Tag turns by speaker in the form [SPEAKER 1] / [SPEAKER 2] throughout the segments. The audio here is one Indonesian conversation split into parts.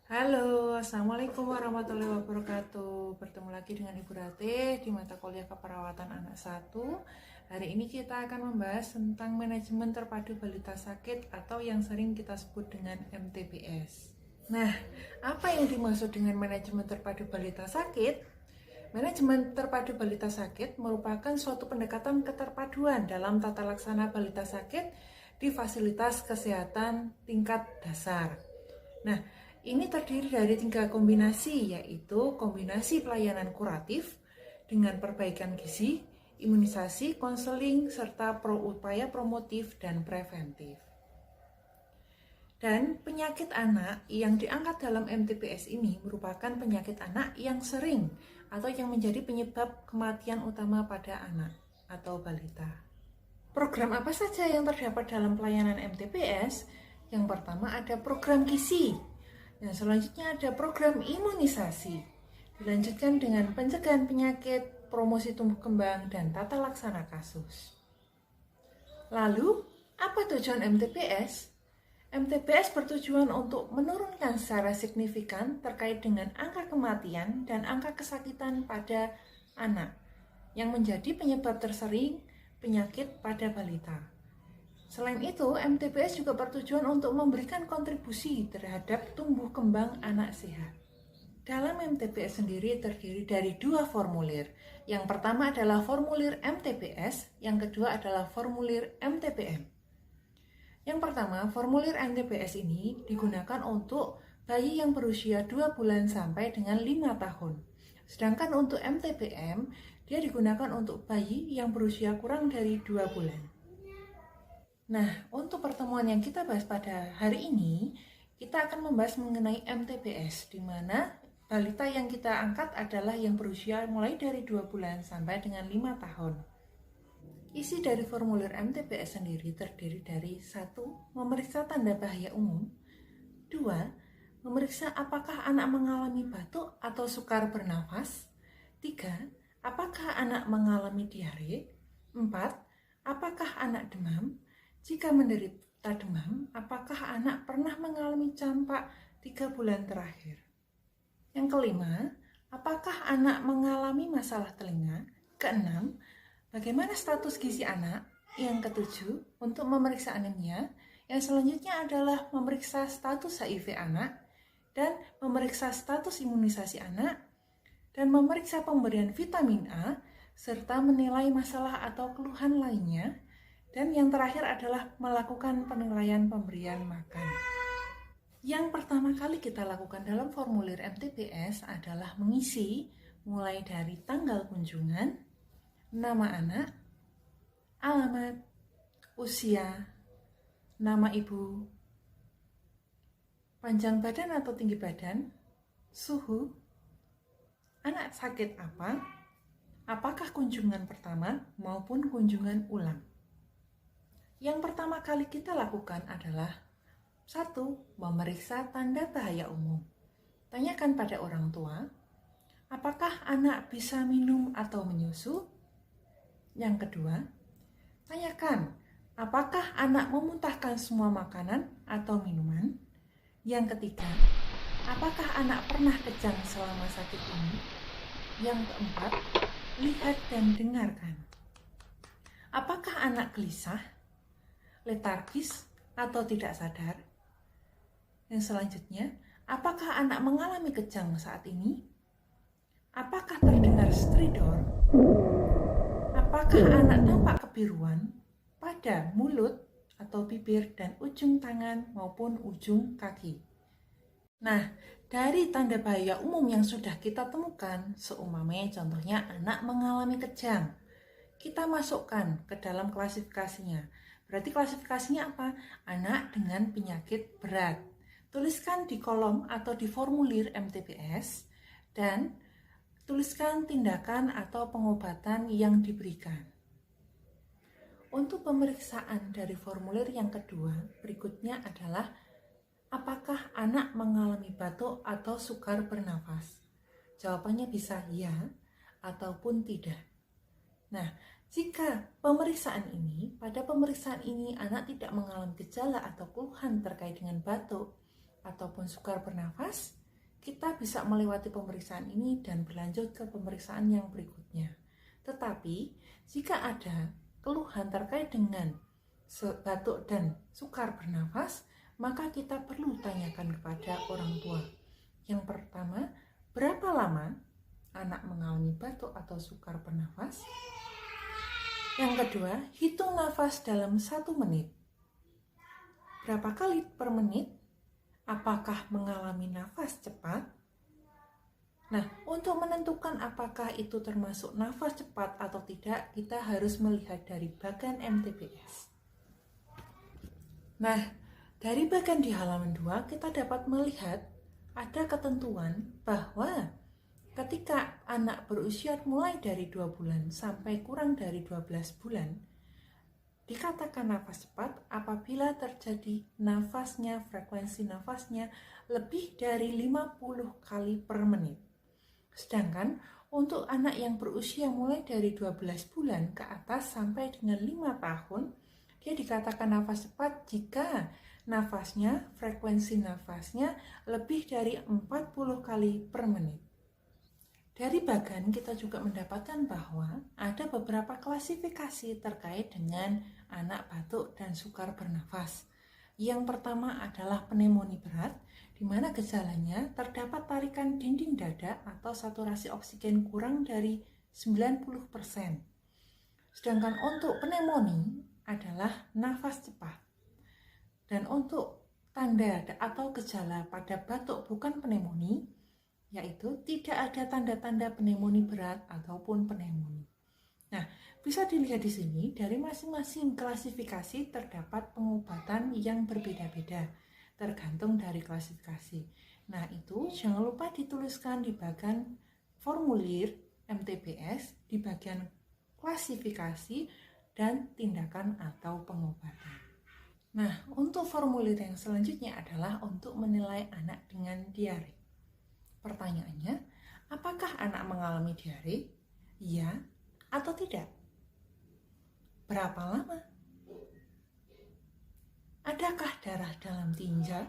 [SPEAKER 1] Halo, Assalamualaikum warahmatullahi wabarakatuh. Bertemu lagi dengan Ibu Ratih di mata kuliah keperawatan anak 1. Hari ini kita akan membahas tentang manajemen terpadu balita sakit atau yang sering kita sebut dengan MTBS. Nah, apa yang dimaksud dengan manajemen terpadu balita sakit? Manajemen terpadu balita sakit merupakan suatu pendekatan keterpaduan dalam tata laksana balita sakit di fasilitas kesehatan tingkat dasar. Nah, ini terdiri dari 3 kombinasi, yaitu kombinasi pelayanan kuratif dengan perbaikan gizi, imunisasi, konseling, serta upaya promotif dan preventif. Dan penyakit anak yang diangkat dalam MTBS ini merupakan penyakit anak yang sering atau yang menjadi penyebab kematian utama pada anak atau balita. Program apa saja yang terdapat dalam pelayanan MTBS? Yang pertama ada program gizi. Yang selanjutnya ada program imunisasi. Dilanjutkan dengan pencegahan penyakit, promosi tumbuh kembang, dan tata laksana kasus. Lalu, apa tujuan MTBS? MTBS bertujuan untuk menurunkan secara signifikan terkait dengan angka kematian dan angka kesakitan pada anak yang menjadi penyebab tersering penyakit pada balita. Selain itu, MTBS juga bertujuan untuk memberikan kontribusi terhadap tumbuh kembang anak sehat. Dalam MTBS sendiri terdiri dari 2 formulir. Yang pertama adalah formulir MTBS, yang kedua adalah formulir MTBM. Yang pertama, formulir MTBS ini digunakan untuk bayi yang berusia 2 bulan sampai dengan 5 tahun. Sedangkan untuk MTBM, dia digunakan untuk bayi yang berusia kurang dari 2 bulan. Nah, untuk pertemuan yang kita bahas pada hari ini, kita akan membahas mengenai MTBS, di mana balita yang kita angkat adalah yang berusia mulai dari 2 bulan sampai dengan 5 tahun. Isi dari formulir MTBS sendiri terdiri dari 1. Memeriksa tanda bahaya umum. 2. Memeriksa apakah anak mengalami batuk atau sukar bernafas. 3. Apakah anak mengalami diare. 4. Apakah anak demam. Jika menderita demam, apakah anak pernah mengalami campak 3 bulan terakhir. Yang kelima, apakah anak mengalami masalah telinga. Keenam, bagaimana status gizi anak? Yang ketujuh, untuk memeriksa anemia. Yang selanjutnya adalah memeriksa status HIV anak dan memeriksa status imunisasi anak dan memeriksa pemberian vitamin A serta menilai masalah atau keluhan lainnya. Dan yang terakhir adalah melakukan penilaian pemberian makan. Yang pertama kali kita lakukan dalam formulir MTBS adalah mengisi mulai dari tanggal kunjungan, nama anak, alamat, usia, nama ibu, panjang badan atau tinggi badan, suhu, anak sakit apa, apakah kunjungan pertama maupun kunjungan ulang. Yang pertama kali kita lakukan adalah 1. Memeriksa tanda bahaya umum. Tanyakan pada orang tua, apakah anak bisa minum atau menyusu? Yang kedua, tanyakan, apakah anak memuntahkan semua makanan atau minuman? Yang ketiga, apakah anak pernah kejang selama sakit ini? Yang keempat, lihat dan dengarkan. Apakah anak gelisah, letargis, atau tidak sadar? Yang selanjutnya, apakah anak mengalami kejang saat ini? Apakah terdengar stridor? Apakah anak tampak kebiruan pada mulut atau bibir dan ujung tangan maupun ujung kaki? Nah, dari tanda bahaya umum yang sudah kita temukan, seumpamanya contohnya anak mengalami kejang, kita masukkan ke dalam klasifikasinya. Berarti klasifikasinya apa? Anak dengan penyakit berat. Tuliskan di kolom atau di formulir MTBS dan tuliskan tindakan atau pengobatan yang diberikan. Untuk pemeriksaan dari formulir yang kedua, berikutnya adalah apakah anak mengalami batuk atau sukar bernafas? Jawabannya bisa ya ataupun tidak. Nah, jika pada pemeriksaan ini anak tidak mengalami gejala atau keluhan terkait dengan batuk, ataupun sukar bernafas, kita bisa melewati pemeriksaan ini dan berlanjut ke pemeriksaan yang berikutnya. Tetapi, jika ada keluhan terkait dengan batuk dan sukar bernafas, maka kita perlu tanyakan kepada orang tua. Yang pertama, berapa lama anak mengalami batuk atau sukar bernafas? Yang kedua, hitung nafas dalam 1 menit. Berapa kali per menit? Apakah mengalami nafas cepat? Nah, untuk menentukan apakah itu termasuk nafas cepat atau tidak, kita harus melihat dari bagan MTBS. Nah, dari bagan di halaman 2, kita dapat melihat ada ketentuan bahwa ketika anak berusia mulai dari 2 bulan sampai kurang dari 12 bulan, dikatakan nafas cepat apabila terjadi frekuensi nafasnya lebih dari 50 kali per menit. Sedangkan untuk anak yang berusia mulai dari 12 bulan ke atas sampai dengan 5 tahun, dia dikatakan nafas cepat jika frekuensi nafasnya lebih dari 40 kali per menit. Dari bagan kita juga mendapatkan bahwa ada beberapa klasifikasi terkait dengan anak batuk dan sukar bernafas. Yang pertama adalah pneumonia berat, di mana gejalanya terdapat tarikan dinding dada atau saturasi oksigen kurang dari 90%. Sedangkan untuk pneumonia adalah nafas cepat. Dan untuk tanda atau gejala pada batuk bukan pneumonia, yaitu tidak ada tanda-tanda pneumonia berat ataupun pneumonia. Nah, bisa dilihat di sini dari masing-masing klasifikasi terdapat pengobatan yang berbeda-beda, tergantung dari klasifikasi. Nah, itu jangan lupa dituliskan di bagian formulir MTBS di bagian klasifikasi dan tindakan atau pengobatan. Nah, untuk formulir yang selanjutnya adalah untuk menilai anak dengan diare. Pertanyaannya, apakah anak mengalami diare? Iya atau tidak? Berapa lama? Adakah darah dalam tinja?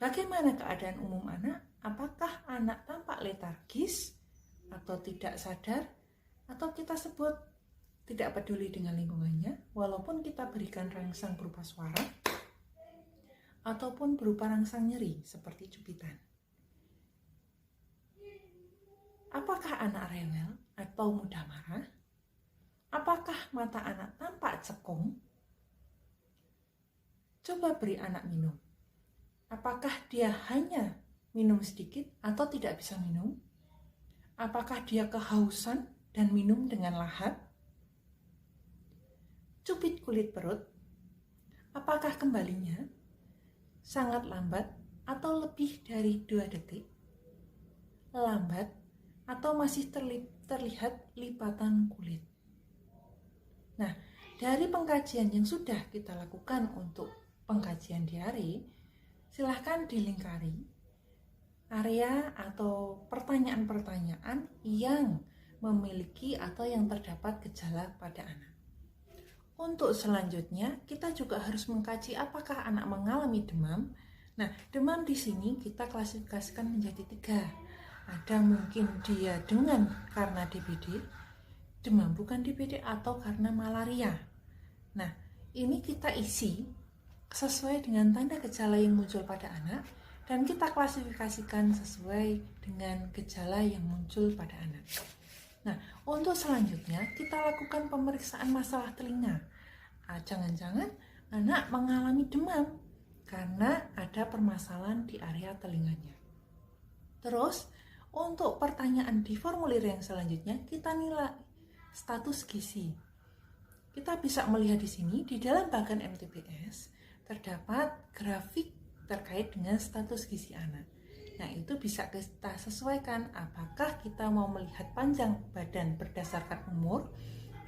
[SPEAKER 1] Bagaimana keadaan umum anak? Apakah anak tampak letargis atau tidak sadar? Atau kita sebut tidak peduli dengan lingkungannya, walaupun kita berikan rangsang berupa suara ataupun berupa rangsang nyeri seperti cubitan. Apakah anak rewel atau mudah marah? Apakah mata anak tampak cekung? Coba beri anak minum. Apakah dia hanya minum sedikit atau tidak bisa minum? Apakah dia kehausan dan minum dengan lahap? Cubit kulit perut. Apakah kembalinya sangat lambat atau lebih dari 2 detik? Lambat atau masih terlihat lipatan kulit. Nah, dari pengkajian yang sudah kita lakukan untuk pengkajian diare, silahkan dilingkari area atau pertanyaan-pertanyaan yang memiliki atau yang terdapat gejala pada anak. Untuk selanjutnya, kita juga harus mengkaji apakah anak mengalami demam. Nah, demam di sini kita klasifikasikan menjadi 3. Ada mungkin dia karena DBD, demam bukan DBD, atau karena malaria. Nah, ini kita isi sesuai dengan tanda gejala yang muncul pada anak dan kita klasifikasikan sesuai dengan gejala yang muncul pada anak. Nah, untuk selanjutnya kita lakukan pemeriksaan masalah telinga. Jangan-jangan anak mengalami demam karena ada permasalahan di area telinganya. Terus, untuk pertanyaan di formulir yang selanjutnya, kita nilai status gizi. Kita bisa melihat di sini, di dalam bagan MTBS, terdapat grafik terkait dengan status gizi anak. Nah, itu bisa kita sesuaikan apakah kita mau melihat panjang badan berdasarkan umur,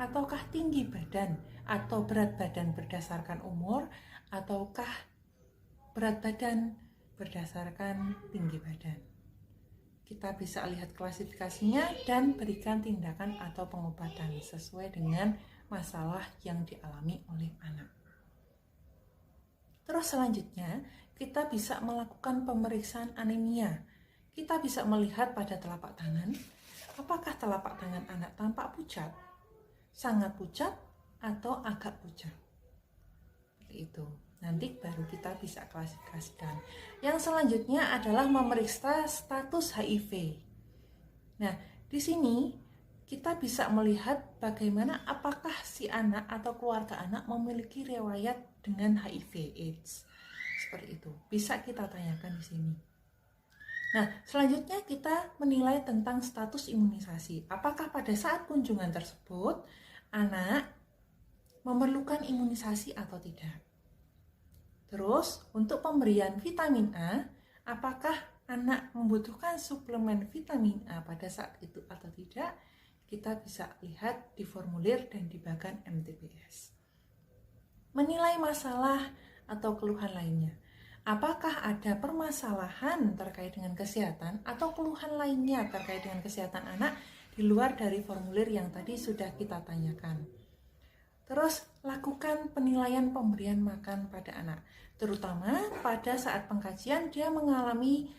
[SPEAKER 1] ataukah tinggi badan atau berat badan berdasarkan umur, ataukah berat badan berdasarkan tinggi badan. Kita bisa lihat klasifikasinya dan berikan tindakan atau pengobatan sesuai dengan masalah yang dialami oleh anak. Terus selanjutnya, kita bisa melakukan pemeriksaan anemia. Kita bisa melihat pada telapak tangan, apakah telapak tangan anak tampak pucat, sangat pucat, atau agak pucat. Seperti itu. Nanti baru kita bisa klasifikasikan. Yang selanjutnya adalah memeriksa status HIV. Nah, di sini kita bisa melihat bagaimana apakah si anak atau keluarga anak memiliki riwayat dengan HIV/AIDS. Seperti itu. Bisa kita tanyakan di sini. Nah, selanjutnya kita menilai tentang status imunisasi. Apakah pada saat kunjungan tersebut anak memerlukan imunisasi atau tidak? Terus, untuk pemberian vitamin A, apakah anak membutuhkan suplemen vitamin A pada saat itu atau tidak? Kita bisa lihat di formulir dan di bagan MTPS. Menilai masalah atau keluhan lainnya. Apakah ada permasalahan terkait dengan kesehatan atau keluhan lainnya terkait dengan kesehatan anak di luar dari formulir yang tadi sudah kita tanyakan? Terus, lakukan penilaian pemberian makan pada anak, terutama pada saat pengkajian dia mengalami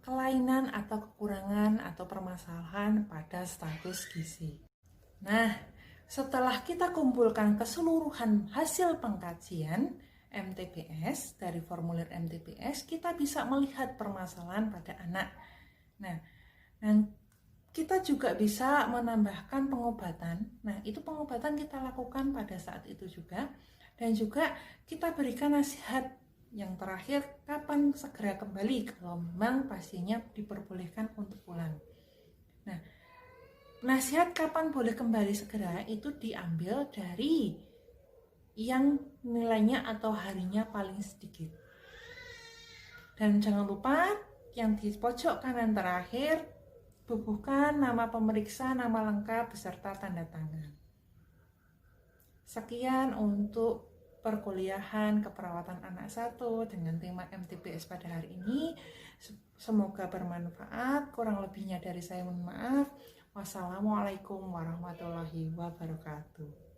[SPEAKER 1] kelainan atau kekurangan atau permasalahan pada status gizi. Nah, setelah kita kumpulkan keseluruhan hasil pengkajian MTPS dari formulir MTPS, kita bisa melihat permasalahan pada anak. Nah, kita juga bisa menambahkan pengobatan. Nah, itu pengobatan kita lakukan pada saat itu juga. Dan juga kita berikan nasihat yang terakhir, kapan segera kembali kalau memang pasiennya diperbolehkan untuk pulang. Nah, nasihat kapan boleh kembali segera itu diambil dari yang nilainya atau harinya paling sedikit. Dan jangan lupa yang di pojok kanan terakhir, bubuhkan nama pemeriksa, nama lengkap, beserta tanda tangan. Sekian untuk perkuliahan keperawatan anak 1 dengan tema MTPS pada hari ini. Semoga bermanfaat. Kurang lebihnya dari saya mohon maaf. Wassalamualaikum warahmatullahi wabarakatuh.